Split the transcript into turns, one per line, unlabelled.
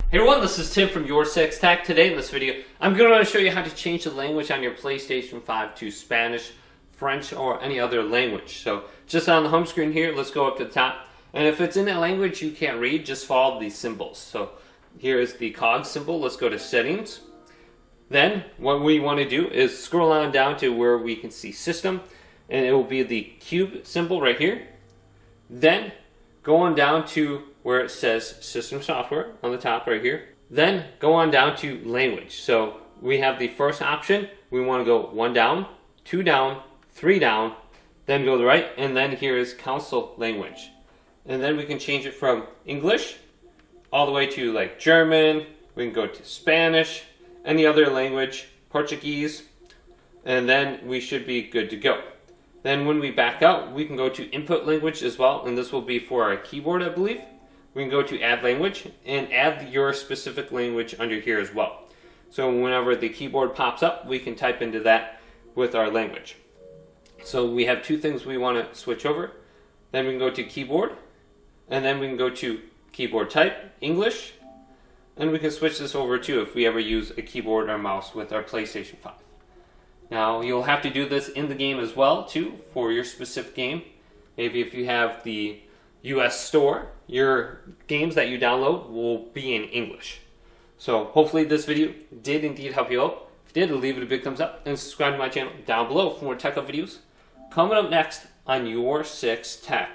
Hey everyone, this is Tim from YourSixTech. Today in this video, I'm going to show you how to change the language on your PlayStation 5 to Spanish, French, or any other language. So just on the home screen here, let's go up to the top. And if it's in a language you can't read, just follow these symbols. So here is the cog symbol. Let's go to settings. Then what we want to do is scroll on down to where we can see system. And it will be the cube symbol right here. Then go on down to where it says system software on the top right here. Then go on down to language. So we have the first option. We want to go 1 down, 2 down, 3 down, then go to the right, and then here is console language. And then we can change it from English all the way to like German. We can go to Spanish, any other language, Portuguese, and then we should be good to go. Then when we back out, we can go to input language as well, and this will be for our keyboard, I believe. We can go to add language and add your specific language under here as well. So whenever the keyboard pops up, we can type into that with our language. So we have two things we want to switch over. Then we can go to keyboard, and then we can go to keyboard type, English, and we can switch this over too if we ever use a keyboard or mouse with our PlayStation 5. Now you'll have to do this in the game as well too for your specific game. Maybe if you have the US store, your games that you download will be in English. So hopefully this video did indeed help you out. If it did, leave it a big thumbs up and subscribe to my channel down below for more tech up videos. Coming up next on YourSixTech.